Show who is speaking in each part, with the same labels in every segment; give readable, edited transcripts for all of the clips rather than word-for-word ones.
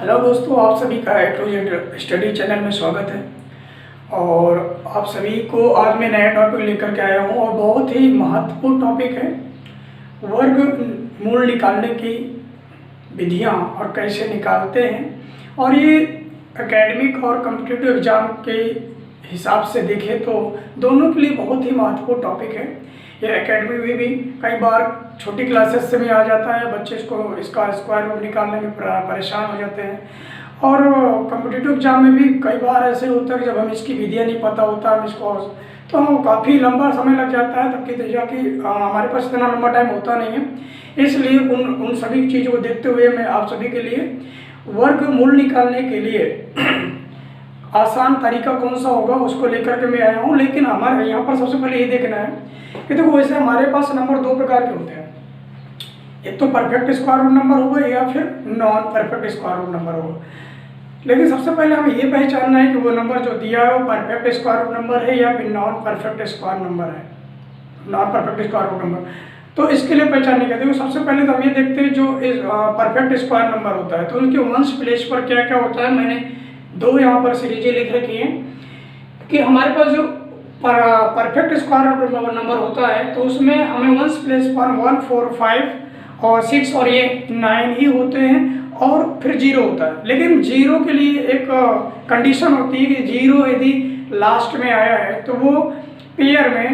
Speaker 1: Hello दोस्तों, आप सभी का ए टू जेड स्टडी चैनल में स्वागत है। और आप सभी को आज मैं नया टॉपिक लेकर के आया हूँ और बहुत ही महत्वपूर्ण टॉपिक है। वर्गमूल निकालने की विधियाँ और कैसे निकालते हैं। और ये एकेडमिक और कॉम्पिटिटिव एग्ज़ाम के हिसाब से देखें तो दोनों के लिए बहुत ही महत्वपूर्ण टॉपिक है। ये एकेडमी में भी कई बार छोटी क्लासेस से भी आ जाता है, बच्चे इसका स्क्वायर रूट निकालने में परेशान हो जाते हैं। और कॉम्पिटिटिव एग्जाम में भी कई बार ऐसे होता है जब हम इसकी विधियाँ नहीं पता होता हम इसको तो हम काफ़ी लंबा समय लग जाता है, तब कि हमारे पास इतना लंबा टाइम होता नहीं है। इसलिए उन सभी चीज़ों को देखते हुए मैं आप सभी के लिए वर्गमूल निकालने के लिए आसान तरीका कौन सा होगा उसको लेकर के मैं आया हूँ। लेकिन हमारे यहाँ पर सबसे पहले ये देखना है कि देखो, वैसे हमारे पास नंबर दो प्रकार के होते हैं। एक तो परफेक्ट स्क्वायर रूट नंबर होगा या फिर non perfect square root number होगा। लेकिन सबसे पहले हमें ये पहचानना है कि वो नंबर जो दिया है वो परफेक्ट स्क्वायर रूट नंबर है या फिर नॉन परफेक्ट स्क्वायर नंबर है, non perfect square root number. तो इसके लिए पहचानने के लिए सबसे पहले तो हम ये देखते हैं जो परफेक्ट स्क्वायर नंबर होता है तो उनके वंश प्लेस पर क्या क्या होता है। मैंने दो यहाँ पर सीरीजें लिख रखी हैं कि हमारे पास जो परफेक्ट स्क्वायर रूट नंबर होता है तो उसमें हमें वंश प्लेस पर 1, 4, 5 और 6 और ये 9 ही होते हैं और फिर 0 होता है। लेकिन 0 के लिए एक कंडीशन होती है कि 0 यदि लास्ट में आया है तो वो पेयर में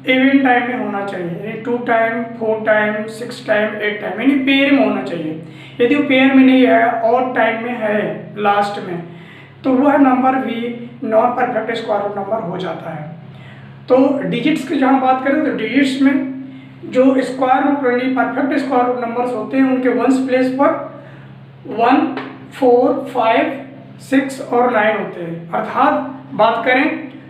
Speaker 1: इवन टाइम में होना चाहिए, यानी 2 टाइम, 4 टाइम, 6 टाइम, 8 टाइम, यानी पेयर में होना चाहिए। यदि वो पेयर में नहीं है और टाइम में है लास्ट में तो वह नंबर भी non perfect square root number हो जाता है। तो डिजिट्स की जहाँ बात करें तो डिजिट्स में जो स्क्वायर रूट यानी परफेक्ट स्क्वायर रूट नंबर्स होते हैं उनके वंश प्लेस पर 1, 4, 5, 6 और 9 होते हैं। अर्थात बात करें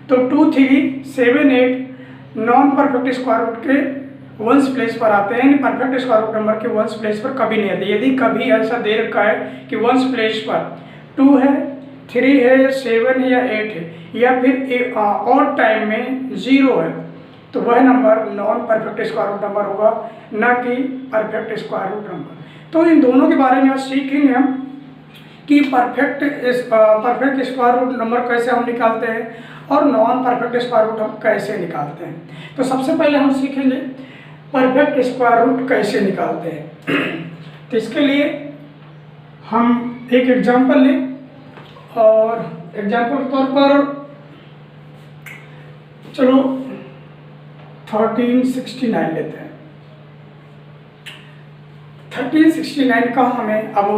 Speaker 1: तो 2, 3, 7, 8 नॉन परफेक्ट स्क्वायर रूट के वंश प्लेस पर आते हैं, परफेक्ट स्क्वायर रूट नंबर के वंश प्लेस पर कभी नहीं आते। यदि कभी ऐसा दे रखा है कि वंश प्लेस पर 2 है, 3 है या 7 है या 8 है या फिर और टाइम में 0 है तो वह number non perfect square root number होगा, न कि परफेक्ट स्क्वायर रूट नंबर। तो इन दोनों के बारे में आज सीखेंगे हम कि परफेक्ट स्क्वायर रूट नंबर कैसे हम निकालते हैं और नॉन परफेक्ट स्क्वायर रूट हम कैसे निकालते हैं। तो सबसे पहले हम सीखेंगे परफेक्ट स्क्वायर रूट कैसे निकालते हैं। तो इसके लिए हम एक एग्जाम्पल लें और एग्जाम्पल के तौर पर चलो 1369 लेते हैं। 1369 का हमें अब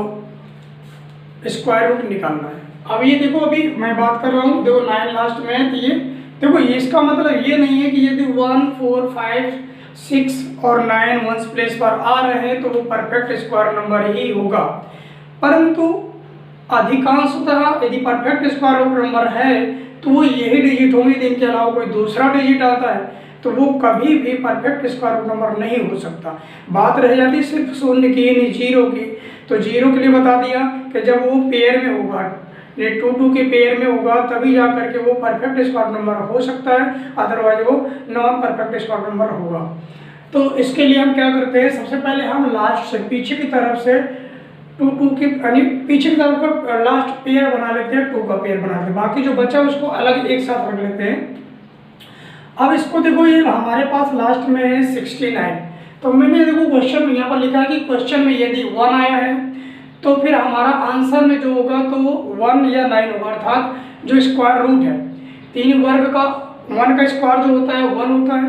Speaker 1: स्क्वायर रूट निकालना है। अब ये देखो, अभी मैं बात कर रहा हूँ, देखो 9 लास्ट में है तो ये देखो, इसका मतलब ये नहीं है कि यदि 1, 4, 5, 6 और 9 वंश प्लेस पर आ रहे हैं तो वो परफेक्ट स्क्वायर नंबर ही होगा। परंतु अधिकांशतः यदि परफेक्ट स्क्वायर रूट नंबर है तो वो यही डिजिट होंगे, इनके अलावा कोई दूसरा डिजिट आता है तो वो कभी भी परफेक्ट स्क्वायर रूट नंबर नहीं हो सकता। बात रह जाती सिर्फ शून्य की यानी 0 की, तो 0 के लिए बता दिया कि जब वो पेयर में होगा, 2 के पेयर में होगा तभी जा करके वो परफेक्ट स्क्वायर नंबर हो सकता है, अदरवाइज वो नॉन परफेक्ट स्क्वायर नंबर होगा। तो इसके लिए हम क्या करते हैं, सबसे पहले हम लास्ट से पीछे की तरफ से 2 के यानी पीछे की तरफ का लास्ट पेयर बना लेते हैं, 2 का पेयर बना लेते हैं, बाकी जो बचा उसको अलग एक साथ रख लेते हैं। अब इसको देखो, ये हमारे पास लास्ट में है 69। तो मैंने देखो क्वेश्चन में यहाँ पर लिखा है कि क्वेश्चन में यदि 1 आया है तो फिर हमारा आंसर में जो होगा तो 1 या 9 होगा। अर्थात जो स्क्वायर रूट है 3 वर्ग का 1 का स्क्वायर जो होता है 1 होता है,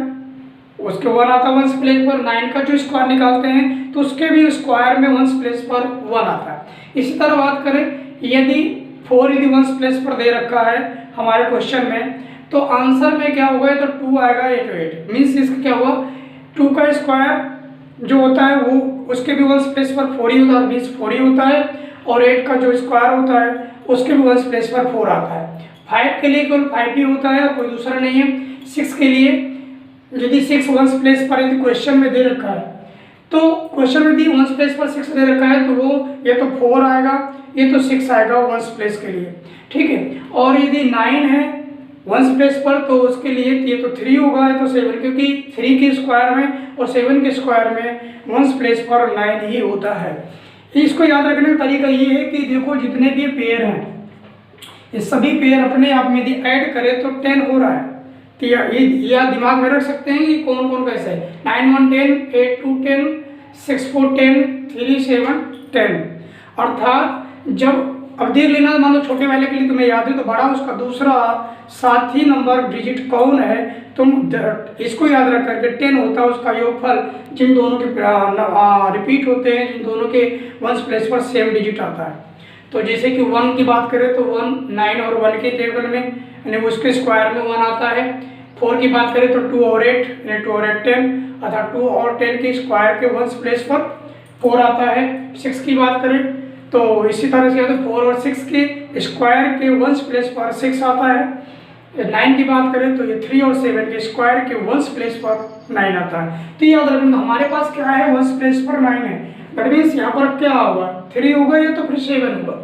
Speaker 1: उसके 1 आता है वंश प्लेस पर। 9 का जो स्क्वायर निकालते हैं तो उसके भी स्क्वायर में वंश प्लेस पर 1 आता है। इसी तरह बात करें यदि 4 यदि वंश प्लेस पर दे रखा है हमारे क्वेश्चन में तो आंसर में क्या होगा, तो 2 आएगा, 8 to 8 मीन्स इसका क्या हुआ, 2 का स्क्वायर जो होता है वो उसके भी वंश प्लेस पर 4 ही होता है, मीन्स 4 ही होता है, और 8 का जो स्क्वायर होता है उसके भी वंश प्लेस पर 4 आता है। 5 के लिए केवल 5 ही होता है, कोई दूसरा नहीं है। 6 के लिए यदि 6 वंश प्लेस पर यदि क्वेश्चन में दे रखा है तो क्वेश्चन में यदि वंश प्लेस पर 6 दे रखा है तो वो ये तो 4 आएगा, ये तो 6 आएगा वंश प्लेस के लिए, ठीक है। और यदि 9 है वंश प्लेस पर तो उसके लिए ये तो 3 होगा, ये तो 7, क्योंकि 3 के स्क्वायर में और 7 के स्क्वायर में वंश प्लेस पर 9 ही होता है। इसको याद रखने का तरीका ये है कि देखो जितने भी पेयर हैं ये सभी पेयर अपने आप में यदि ऐड करें तो 10 हो रहा है। तो ये आप दिमाग में रख सकते हैं कि कौन कौन कैसे है। 9 1 10, 8 2 10, 6 4 10, 3 7 10। अर्थात जब अब देख लेना, मान लो छोटे वाले के लिए तुम्हें याद है तो बड़ा उसका दूसरा साथी नंबर डिजिट कौन है, तुम इसको याद रख करके 10 होता है उसका योगफल जिन दोनों के रिपीट होते हैं, जिन दोनों के वंस प्लेस पर सेम डिजिट आता है। तो जैसे कि 1 की बात करें तो 1 9 और 1 के टेबल में यानी उसके स्क्वायर में 1 आता है। 4 की बात करें तो 2 और 8 यानी 2 और 8 10, अर्थात 2 और 10 के स्क्वायर के वंस प्लेस पर 4 आता है। 6 की बात करें तो इसी तरह से 4 और 6 के स्क्वायर के वंस प्लेस पर 6 आता है। 9 की बात करें तो ये 3 और 7 के स्क्वायर के वंस प्लेस पर 9 आता है। तो याद रखना हमारे पास क्या है, वंस प्लेस पर 9 है। दैट मीन्स यहाँ पर क्या होगा, 3 होगा या तो फिर 7 होगा,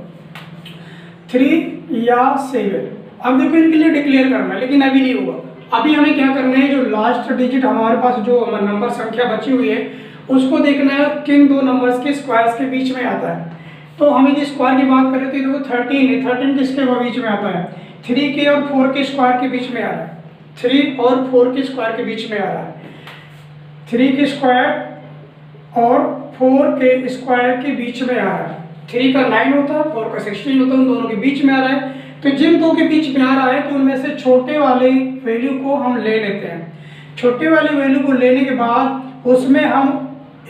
Speaker 1: 3 या 7। अब देखो इनके लिए डिक्लेयर करना है, लेकिन अभी नहीं होगा। अभी हमें क्या करना है, जो लास्ट डिजिट हमारे पास जो नंबर संख्या बची हुई है उसको देखना है किन दो नंबर्स के स्क्वायर्स के बीच में आता है। तो हमें यदि स्क्वायर की बात करें तो देखो 13 है, 13 किसके बीच में आता है, 3 के और 4 के स्क्वायर के बीच में आ रहा है। 3 और 4 के स्क्वायर के बीच में आ रहा है। 3 के स्क्वायर और 4 के स्क्वायर के बीच में आ रहा है। 3 का 9 होता है, 4 का 16 होता है, उन दोनों के बीच में आ रहा है। तो जिन दो के बीच में आ रहा है तो उनमें से छोटे वाले वैल्यू को हम ले लेते हैं। छोटे वाले वैल्यू को लेने के बाद उसमें हम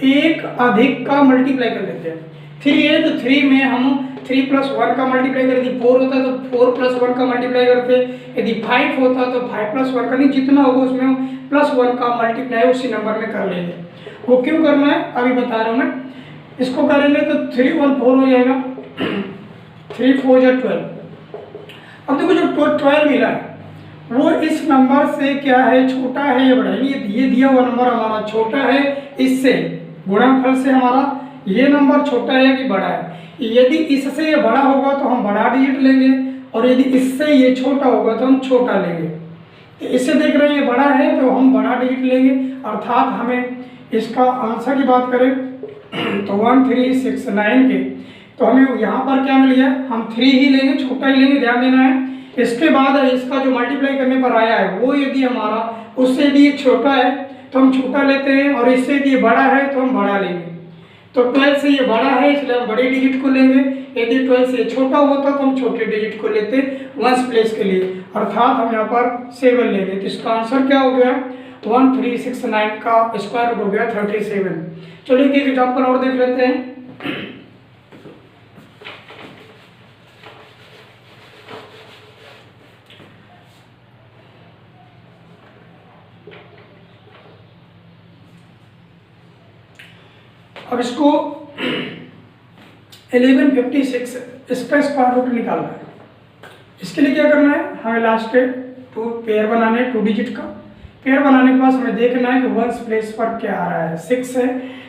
Speaker 1: एक अधिक का मल्टीप्लाई कर लेते हैं। 3 है तो 3 में हम 3 + 1 का मल्टीप्लाई करते। 4 होता है तो 4 + 1 का मल्टीप्लाई करते। यदि 5 होता तो 5 + 1 का, नहीं जितना होगा उसमें हम +1 का मल्टीप्लाई उसी नंबर में कर लेंगे। वो क्यों करना है अभी बता रहा हूँ मैं। इसको करेंगे तो 3 और 4 हो जाएगा, 3 4 या 12। अब देखो जो 12 मिला है वो इस नंबर से क्या है, छोटा है या बड़ा है। ये दिया हुआ नंबर हमारा छोटा है इससे, गुणनफल से हमारा ये नंबर छोटा है कि बड़ा है। यदि इससे ये बड़ा होगा तो हम बड़ा डिजिट लेंगे और यदि इससे ये छोटा होगा तो हम छोटा लेंगे। तो इससे देख रहे हैं ये बड़ा है तो हम बड़ा डिजिट लेंगे। अर्थात हमें इसका आंसर की बात करें तो 1 3 6 9 के, तो हमें यहाँ पर क्या मिल गया, हम 3 ही लेंगे, छोटा ही लेंगे, ध्यान देना है। इसके बाद इसका जो मल्टीप्लाई करने पर आया है वो यदि हमारा उससे यदि छोटा है तो हम छोटा लेते हैं और इससे यदि बड़ा है तो हम बड़ा लेंगे। तो 12 से ये बड़ा है इसलिए हम बड़े डिजिट को लेंगे। यदि 12 से छोटा होता तो हम छोटे डिजिट को लेते वंस प्लेस के लिए, अर्थात हम यहाँ पर 7 लेंगे। तो इसका आंसर क्या हो गया, 1369 का स्क्वायर रूट हो गया 37। चलिए एक एग्जाम्पल और देख लेते हैं। अब इसको 1156 इसका स्क्वायर रूट निकालना है। इसके लिए क्या करना है, हमें लास्ट के 2 पेयर बनाने हैं, 2 डिजिट का पेयर बनाने के बाद हमें देखना है कि वंस प्लेस पर क्या आ रहा है। 6 है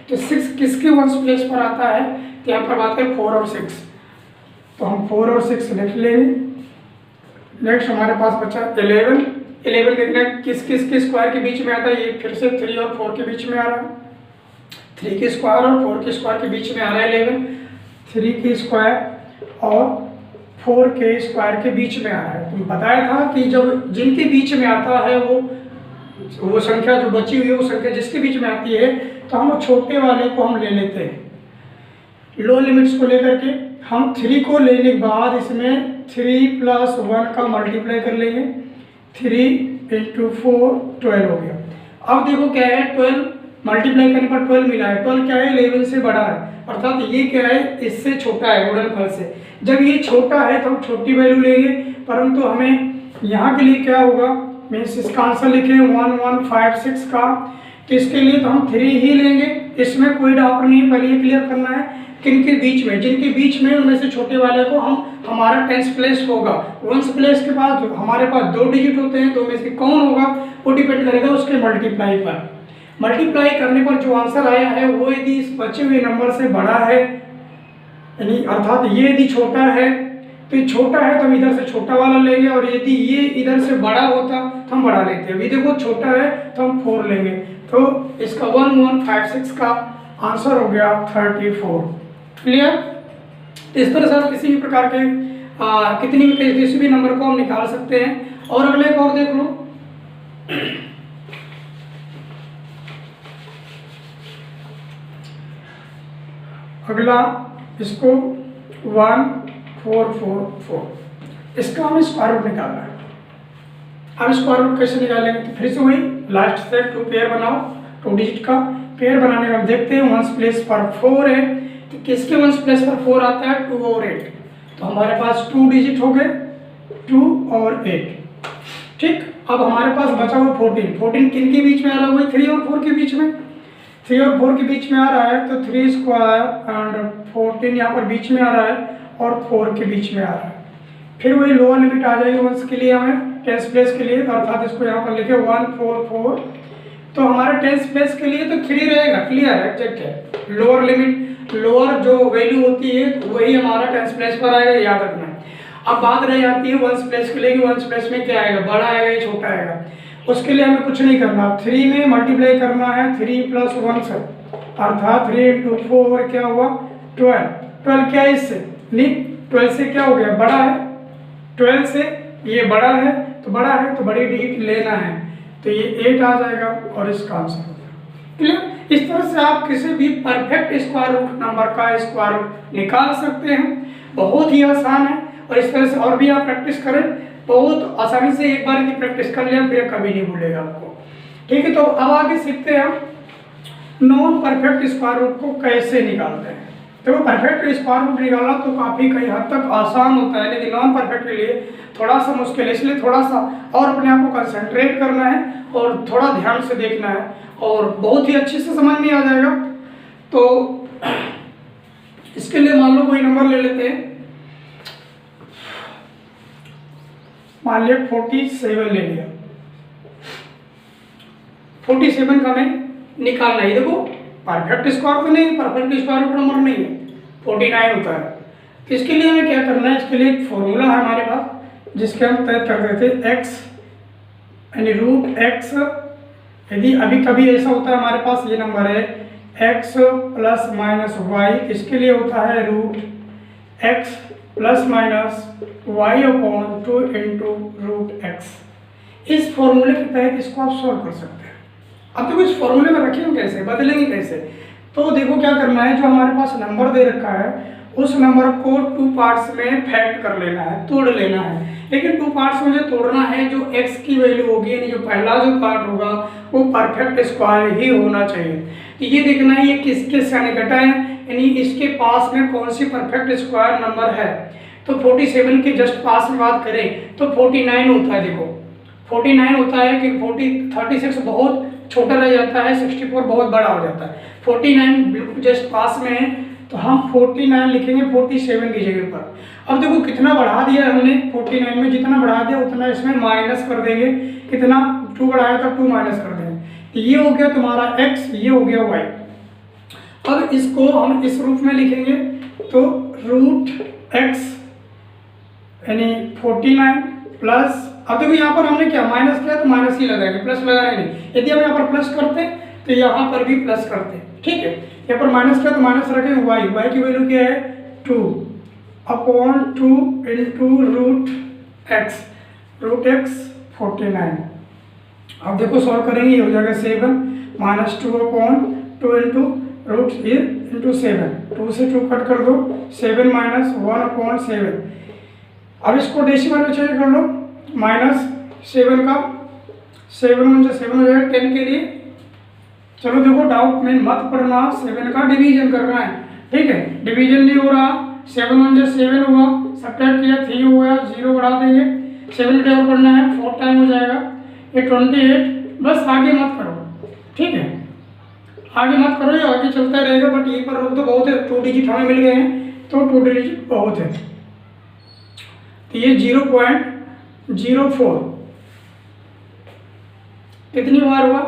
Speaker 1: तो 6 किसके वंस प्लेस पर आता है, तो यहाँ पर बात करें 4 और 6, तो हम 4 और 6 लिख लेंगे। नेक्स्ट हमारे पास बचा 11 देखना है किस किस के स्क्वायर के बीच में आता है। ये फिर से 3 और 4 के बीच में आ रहा है, 3 के स्क्वायर और 4 के स्क्वायर के बीच में आ रहा है 11। 3 के स्क्वायर और 4 के स्क्वायर के बीच में आ रहा है। तो बताया था कि जब जिनके बीच में आता है वो संख्या जो बची हुई है वो संख्या जिसके बीच में आती है तो हम छोटे वाले को हम ले लेते हैं। लो लिमिट्स को लेकर के हम 3 को लेने के बाद इसमें 3 + 1 का मल्टीप्लाई कर लेंगे। 3 × 4 12 हो गया। अब देखो क्या है, 12 मल्टीप्लाई करने पर 12 मिला है। 12 क्या है, 11 से बड़ा है, अर्थात ये क्या है, इससे छोटा है गुणनफल से। जब ये छोटा है तो हम छोटी वैल्यू लेंगे, परंतु हमें यहाँ के लिए क्या होगा, मीन्स इसका आंसर लिखे 1156 का, तो इसके लिए तो हम 3 ही लेंगे, इसमें कोई डाउट नहीं। पहले ये क्लियर करना है किनके बीच में, जिनके बीच में उनमें से छोटे वाले को हमारा टेंस प्लेस होगा। वंस प्लेस के बाद हमारे पास 2 डिजिट होते हैं, तो में से कौन होगा वो डिपेंड करेगा उसके मल्टीप्लाई पर। मल्टीप्लाई करने पर जो आंसर आया है वो यदि इस बचे हुए नंबर से बड़ा है, यानी अर्थात ये यदि छोटा है तो ये छोटा है तो हम इधर से छोटा वाला लेंगे, और यदि ये इधर से बड़ा होता तो हम बड़ा लेते हैं। अभी देखो छोटा है तो हम 4 लेंगे, तो इसका 1156 का आंसर हो गया 34। क्लियर? इस तरह से आप किसी भी प्रकार के कितनी भी किसी भी नंबर को हम निकाल सकते हैं। और अगले एक और देख लो, अगला इसको 1444, इसका हमें स्क्वायर रूट निकालना है। अब स्क्वायर रूट कैसे निकालेंगे? तो फिर से वही लास्ट से 2 पेयर बनाओ, 2 डिजिट का पेयर बनाने का हम देखते हैं। 1s प्लेस पर 4 है, तो किसके 1s प्लेस पर 4 आता है? 2 और 8, तो हमारे पास 2 डिजिट हो गए, 2 और 8। ठीक, अब हमारे पास बचा हुआ 14। 14 किन के बीच में आ रहा है? वही 3 और 4 के बीच में। 3 और 4 के बीच में आ रहा है, तो 3 स्क्वायर एंड 14 यहाँ पर बीच में आ रहा है और 4 के बीच में आ रहा है। फिर वही लोअर लिमिट आ जाएगी 1s के लिए, हमें 10s प्लेस के लिए, अर्थात इसको यहाँ पर लिखे 144। तो हमारे 10s प्लेस के लिए तो 3 रहेगा, क्लियर एग्जैक्ट है। लोअर लिमिट, लोअर जो वैल्यू होती है वही हमारा 10s प्लेस पर आएगा, याद रखना है। अब बात रह जाती है 1s प्लेस के लिए, 1s प्लेस में क्या आएगा? बड़ा आएगा या छोटा आएगा? उसके लिए हमें कुछ नहीं करना, 3 में मल्टीप्लाई करना है 3 + 1 से, अर्थात 3 × 4 क्या हुआ? 12। 12 क्या है इससे? नहीं, 12 से क्या हो गया? बड़ा है। 12 से ये बड़ा है, तो बड़ा है तो बड़ी डिजिट लेना है, तो ये 8 आ जाएगा और इसका आंसर हो जाएगा। क्लियर? इस तरह से आप किसी भी परफेक्ट स्क्वायर रूट नंबर का स्क्वायर रूट निकाल सकते हैं, बहुत ही आसान है। और इस तरह से और भी आप प्रैक्टिस करें, बहुत आसानी से एक बार यदि प्रैक्टिस कर लिया फिर कभी नहीं भूलेगा आपको। ठीक है, तो अब आगे सीखते हैं हम नॉन परफेक्ट स्क्वायर रूट को कैसे निकालते हैं। तो परफेक्ट स्क्वायर रूट निकालना तो काफ़ी कई हद तक आसान होता है, लेकिन नॉन परफेक्ट के लिए थोड़ा सा मुश्किल है। इसलिए थोड़ा सा और अपने आप को कंसंट्रेट करना है और थोड़ा ध्यान से देखना है और बहुत ही अच्छे से समझ में आ जाएगा। तो इसके लिए मान लो कोई नंबर ले लेते हैं, मान लिया 47 ले लिया। 47 का हमें निकालना है। देखो परफेक्ट स्क्वायर तो नहीं, परफेक्ट स्क्वायर रूट नंबर नहीं है, 49 होता है। तो इसके लिए हमें क्या करना है? इसके लिए एक फॉर्मूला है हमारे पास जिसके हम तय कर देते हैं x यानी √x। यदि अभी कभी ऐसा होता है हमारे पास ये नंबर है x ± y, इसके लिए होता है √x ± y/2 × √x। इस फॉर्मूले के तहत इसको आप सॉल्व कर सकते हैं। अब देखो इस फॉर्मूले में रखेंगे कैसे, बदलेंगे कैसे? तो देखो क्या करना है, जो हमारे पास नंबर दे रखा है उस नंबर को 2 पार्ट्स में फैक्ट कर लेना है, तोड़ लेना है। लेकिन 2 पार्ट्स में जो तोड़ना है, जो x की वैल्यू होगी यानी जो पहला जो पार्ट होगा वो परफेक्ट स्क्वायर ही होना चाहिए। तो ये देखना है ये किसके से निकटा है, यानी इसके पास में कौन सी परफेक्ट स्क्वायर नंबर है। तो 47 के जस्ट पास में बात करें तो 49 होता है। देखो 49 होता है कि 36 बहुत छोटा रह जाता है, 64 बहुत बड़ा हो जाता है। 49 बिल्कुल जस्ट पास में है, तो हम 49 लिखेंगे 47 की जगह पर। अब देखो कितना बढ़ा दिया हमने, 49 में जितना बढ़ा दिया उतना इसमें माइनस कर देंगे। कितना? 2 बढ़ाया था, 2 माइनस कर देंगे। ये हो गया तुम्हारा x, ये हो गया y। अब इसको हम इस रूप में लिखेंगे तो √x यानी 49 प्लस, अब देखो यहाँ पर हमने क्या माइनस किया तो माइनस ही लगाएंगे, प्लस लगाएंगे नहीं। यदि हम यहाँ पर प्लस करते तो यहाँ पर भी प्लस करते, ठीक है। यहाँ पर माइनस किया तो माइनस रखेंगे y की वैल्यू क्या है 2/2 × √x 49। अब देखो सॉल्व करेंगे, ये हो जाएगा 7 -2/2 × √7, 2 से 2 कट कर दो, 7 - 1/7। अब इसको डेसिमल में चेंज कर लो, -7 का 7 × 7 हो जाएगा 10 के लिए। चलो देखो डाउट में मत पड़ना, 7 का डिवीजन करना है, ठीक है। डिवीजन नहीं हो रहा, 7 × 7 हुआ, सब्ट्रैक्ट किया 3 हुआ, 0 बढ़ा देंगे, 7 टेबल पढ़ना है, 4 टाइम हो जाएगा ये 28। बस आगे मत करो, ठीक है, आगे मत करो, ये आगे चलता रहेगा। बट यहीं पर रोक दो, बहुत है, 2 डिजिट हमें मिल गए हैं तो 2 डिजिट बहुत है। तो ये 0.04 कितनी बार हुआ,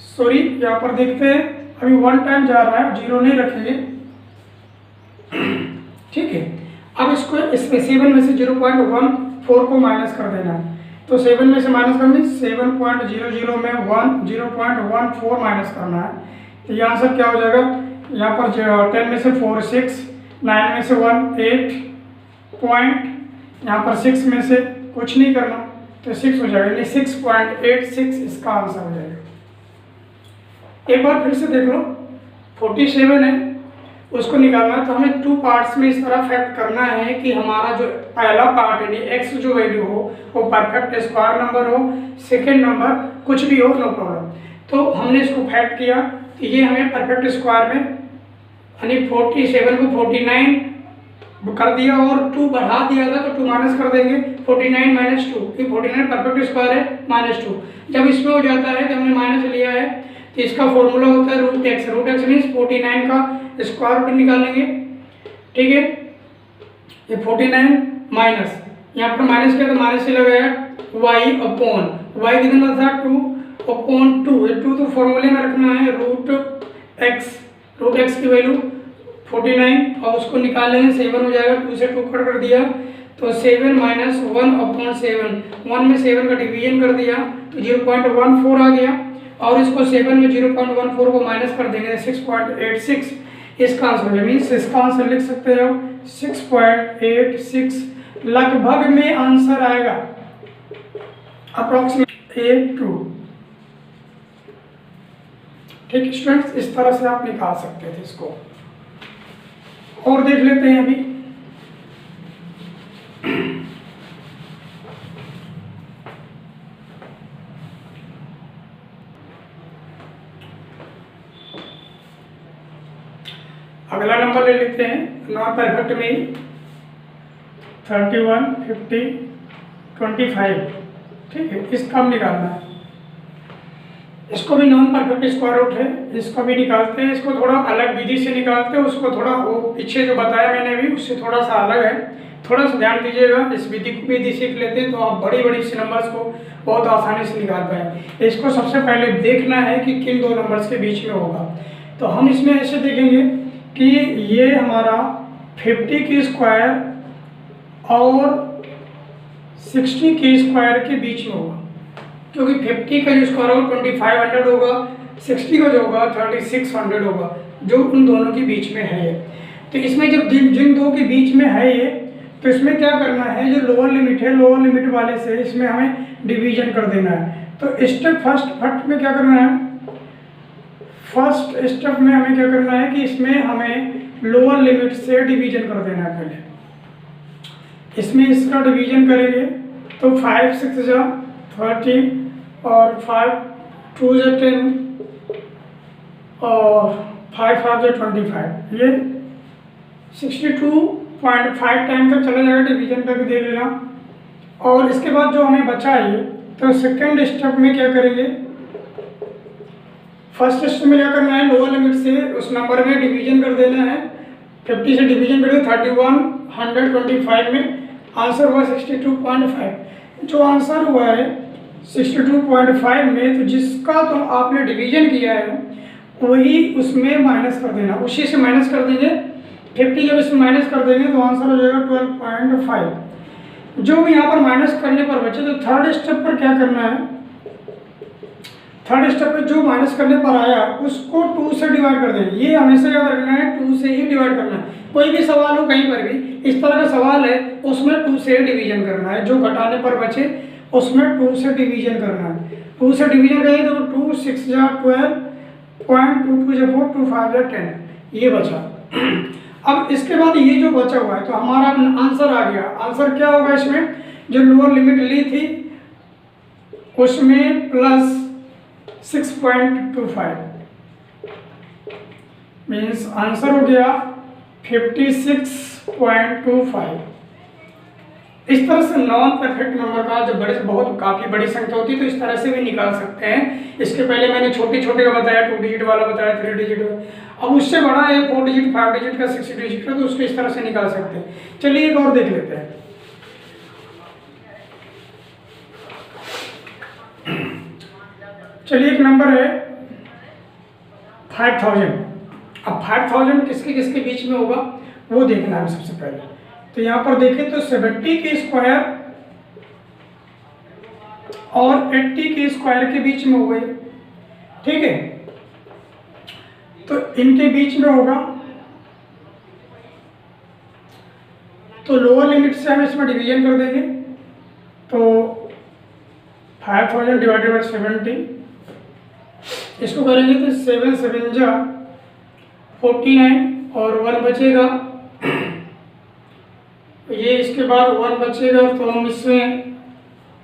Speaker 1: सॉरी यहाँ पर देखते हैं, अभी 1 टाइम जा रहा है, 0 नहीं रखेंगे, ठीक है। अब इसको इसमें 7 में से 0.14 को माइनस कर देना है। तो 7 में से माइनस करनी, 7.00 में 0.14 माइनस करना है। तो ये आंसर क्या हो जाएगा, यहाँ पर 10 में से 4 6, 9 में से 1 8 पॉइंट, यहाँ पर 6 में से कुछ नहीं करना तो 6 हो जाएगा, यानी 6.86 इसका आंसर हो जाएगा। एक बार फिर से देख लो, 47 है, उसको निकालना है तो हमें 2 पार्ट्स में इस तरह फैक्ट करना है कि हमारा जो पहला पार्ट है एक्स जो वैल्यू हो वो परफेक्ट स्क्वायर नंबर हो, सेकेंड नंबर कुछ भी हो, नो प्रॉब्लम। तो हमने इसको फैक्ट किया तो ये हमें परफेक्ट स्क्वायर में यानी 47 को 49 कर दिया और 2 बढ़ा दिया था तो 2 माइनस कर देंगे, 49 माइनस 2, कि 49 परफेक्ट स्क्वायर है -2। जब इसमें हो जाता है तो हमने माइनस लिया है तो इसका फॉर्मूला होता है रूट एक्स मीन्स 49 का स्क्वायर रूट निकालेंगे, ठीक है। ये 49 माइनस, यहाँ पर माइनस किया तो माइनस से लगाया y अपॉन y कितना था 2 अपॉन 2, ये 2 तो फॉर्मूले में रखना है रूट एक्स की वैल्यू 49 और उसको निकालेंगे 7 हो जाएगा, 2 से 2 कट कर दिया तो 7 माइनस 1 अपॉन 7, 1 में 7 का डिवीजन कर दिया तो 0.14 आ गया और इसको 7 में 0.14 को माइनस कर देंगे 6.86 इसका आंसर है। मीन्स इसका आंसर लिख सकते हो 6.86 लगभग में आंसर आएगा, अप्रोक्सीमेट 82। ठीक स्टूडेंट्स, इस तरह से आप निकाल सकते थे इसको। और देख लेते हैं अभी अगला नंबर ले लेते हैं नॉन परफेक्ट में 31 50 25, ठीक है, इसका हम निकालना है। इसको भी नॉन परफेक्ट स्क्वायर रूट है, इसको भी निकालते हैं, इसको थोड़ा अलग विधि से निकालते हैं, उसको थोड़ा वो पीछे जो बताया मैंने भी उससे थोड़ा सा अलग है, थोड़ा सा ध्यान दीजिएगा। इस विधि को भी सीख लेते हैं तो आप बड़ी बड़ी से नंबर्स को बहुत आसानी से निकाल पाएंगे। इसको सबसे पहले देखना है कि किन दो नंबर्स के बीच में होगा, तो हम इसमें ऐसे देखेंगे कि ये हमारा 50 की स्क्वायर और 60 की स्क्वायर के बीच में होगा, क्योंकि 50 का जो स्क्वायर होगा 2500 होगा, 60 का जो होगा 3600 होगा, जो उन दोनों के बीच में है। तो इसमें जब जिन दो के बीच में है ये, तो इसमें क्या करना है, जो लोअर लिमिट है लोअर लिमिट वाले से इसमें हमें डिवीजन कर देना है। तो स्टेप फर्स्ट में क्या करना है, फर्स्ट स्टेप में हमें क्या करना है कि इसमें हमें लोअर लिमिट से डिवीजन कर देना है। पहले इसमें इसका डिवीजन करेंगे तो 5 6 जा 30 और 5 2 जा 10 और 5 5 जा 25, ये 62.5 टाइम तक चला जाएगा, डिवीजन करके देख लेना। और इसके बाद जो हमें बचा है तो सेकेंड स्टेप में क्या करेंगे, फर्स्ट स्टेप में क्या करना है, लोअर लिमिट से उस नंबर में डिवीजन कर देना है। 50 से डिवीजन कर दिया 3125 में आंसर हुआ 62.5। जो आंसर हुआ है 62.5 में, तो जिसका तो आपने डिवीजन किया है वही उसमें माइनस कर देना, उसी से माइनस कर देंगे। 50 जब इसमें माइनस कर देंगे तो आंसर हो जाएगा 12.5। जो यहाँ पर माइनस करने पर बचे, तो थर्ड स्टेप पर क्या करना है, थर्ड स्टेप पे जो माइनस करने पर आया उसको 2 से डिवाइड कर दें। ये हमेशा याद रखना है, 2 से ही डिवाइड करना है। कोई भी सवाल हो कहीं पर भी इस तरह का सवाल है उसमें 2 से डिवीजन करना है, जो घटाने पर बचे उसमें 2 से डिवीजन करना है। 2 से डिवीजन करें तो 2 6 जा 12 0.2 2 जा 4 2 5 जा 10, ये बचा। अब इसके बाद ये जो बचा हुआ है तो हमारा आंसर आ गया। आंसर क्या होगा, इसमें जो लोअर लिमिट ली थी उसमें प्लस 6.25 मीन्स आंसर हो गया 56.25। इस तरह से नॉन परफेक्ट नंबर का जो काफ़ी बड़ी संख्या होती है तो इस तरह से भी निकाल सकते हैं। इसके पहले मैंने छोटे छोटे का बताया, 2 डिजिट वाला बताया, 3 डिजिट, अब उससे बड़ा है 4 डिजिट 5 डिजिट का 6 डिजिट का, तो उसको इस तरह से निकाल सकते हैं। चलिए एक और देख लेते हैं। चलिए एक नंबर है 5000। अब 5000 किसके किसके बीच में होगा वो देखना है सबसे पहले। तो यहाँ पर देखें तो 70 के स्क्वायर और 80 के स्क्वायर के बीच में हो गए, ठीक है। तो इनके बीच में होगा, तो लोअर लिमिट से हम इसमें डिवीजन कर देंगे। तो 5000 डिवाइडेड बाई 70, इसको करेंगे तो 7 7 जा 49 और 1 बचेगा, ये इसके बाद 1 बचेगा तो हम इसमें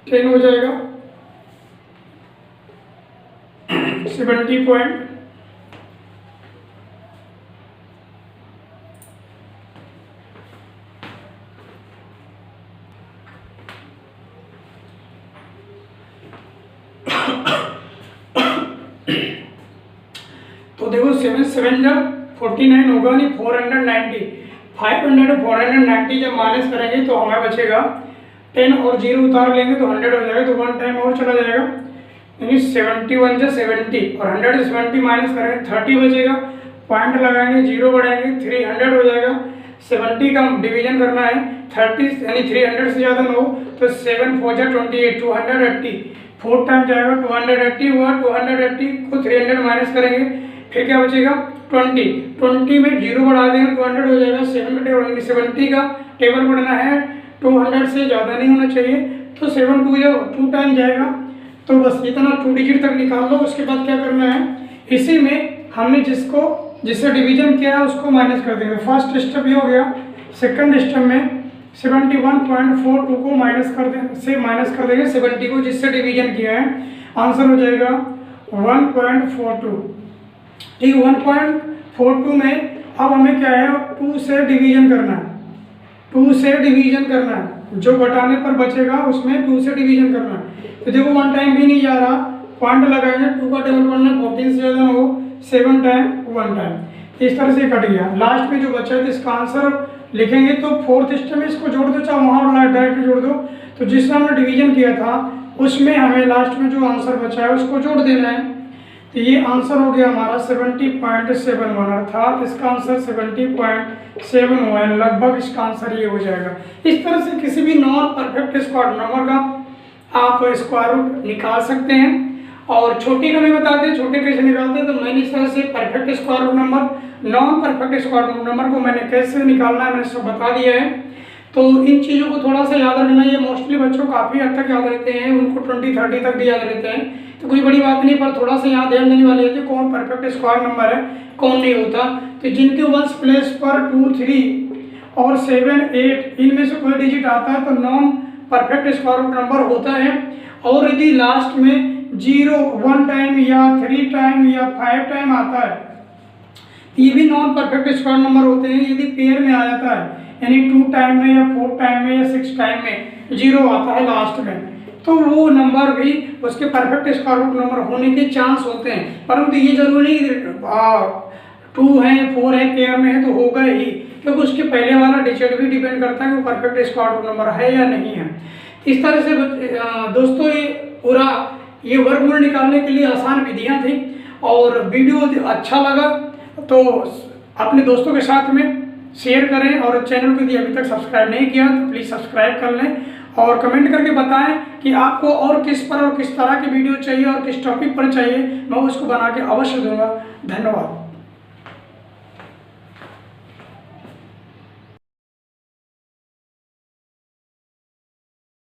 Speaker 1: 10 हो जाएगा 70 पॉइंट। तो देखो 7 7 जा 49 होगा नहीं, 490, 500 और 490 जब माइनस करेंगे तो हमें बचेगा 10 और 0 उतार लेंगे तो 100 हो जाएगा, तो 1 टाइम और चला जाएगा, यानी 71 जा 70 और 100 से 70 माइनस करेंगे 30 बचेगा, पॉइंट लगाएंगे 0 बढ़ाएंगे 300 हो जाएगा। 70 का डिवीजन करना है 30 यानी 300 से ज़्यादा ना हो, तो 7 4 जा 28, 280, 4 टाइम जाएगा 280 हुआ, 280 को 300 माइनस करेंगे, फिर क्या बचेगा 20 में 0 बढ़ा देंगे 200 हो जाएगा। 70 का टेबल बढ़ना है 200 से ज़्यादा नहीं होना चाहिए, तो 7 2 टाइम जाएगा, तो बस इतना 2 डिजिट तक निकाल लो। उसके बाद क्या करना है, इसी में हमने जिससे डिवीजन किया है उसको माइनस कर देंगे। फर्स्ट स्टेप ये हो गया। सेकंड स्टेप में 71.42 को माइनस कर देंगे 70 को जिससे डिवीजन किया है, आंसर हो जाएगा 1.42। ठीक, 1.42 में अब हमें क्या है 2 से डिवीजन करना है, 2 से डिवीजन करना है, जो घटाने पर बचेगा उसमें 2 से डिवीजन करना है। तो देखो 1 टाइम भी नहीं जा रहा, पॉइंट लगाएंगे 2 का टेबल पढ़ना 14 से ज़्यादा हो, 7 टाइम 1 टाइम, इस तरह से कट गया। लास्ट में जो बचा है इसका आंसर लिखेंगे तो फोर्थ स्टेप में इसको जोड़ दो, चाहे वहाँ डायरेक्ट जोड़ दो, तो जिसमें हमने डिवीजन किया था उसमें हमें लास्ट में जो आंसर बचा है उसको जोड़ देना है। तो ये आंसर हो गया हमारा 70.71, अर्थात इसका आंसर 70.7 हुआ है, लगभग इसका आंसर ये हो जाएगा। इस तरह से किसी भी नॉन परफेक्ट स्क्वायर नंबर का आप स्क्वायर रूट निकाल सकते हैं। और छोटी का भी बताते हैं, छोटे कैसे निकालते हैं, तो मैंने इस तरह से perfect square root number, non perfect square root number को मैंने कैसे निकालना है मैंने सब बता दिया है। तो इन चीज़ों को थोड़ा सा याद रखना, ये मोस्टली बच्चों काफ़ी हद तक याद रहते हैं, उनको 20-30 तक भी याद रहते हैं, तो कोई बड़ी बात नहीं, पर थोड़ा सा यहाँ ध्यान देने वाले होते हैं कौन परफेक्ट स्क्वायर नंबर है कौन नहीं होता। तो जिनके 1 प्लेस पर 2 3 और 7 8 इनमें से कोई डिजिट आता है तो non perfect square root number होता है। और यदि लास्ट में 0 1 टाइम या 3 टाइम या 5 टाइम आता है, ये भी नॉन परफेक्ट स्क्वायर नंबर होते हैं। यदि पेयर में आ जाता है यानी 2 टाइम में या 4 टाइम में या 6 टाइम में 0 आता है लास्ट में, तो वो नंबर भी उसके परफेक्ट स्क्वायर रूट नंबर होने के चांस होते हैं। परंतु ये जरूरी नहीं 2 है 4 है पेयर में है तो होगा ही, क्योंकि उसके पहले वाला डिजिट भी डिपेंड करता है कि वो परफेक्ट स्क्वायर रूट नंबर है या नहीं है। इस तरह से दोस्तों ये पूरा ये वर्गमूल निकालने के लिए आसान विधियाँ थी। और वीडियो अच्छा लगा तो अपने दोस्तों के साथ में शेयर करें, और चैनल को यदि अभी तक सब्सक्राइब नहीं किया तो प्लीज़ सब्सक्राइब कर लें, और कमेंट करके बताएं कि आपको और किस पर और किस तरह की वीडियो चाहिए और किस टॉपिक पर चाहिए, मैं उसको बना के अवश्य दूंगा। धन्यवाद।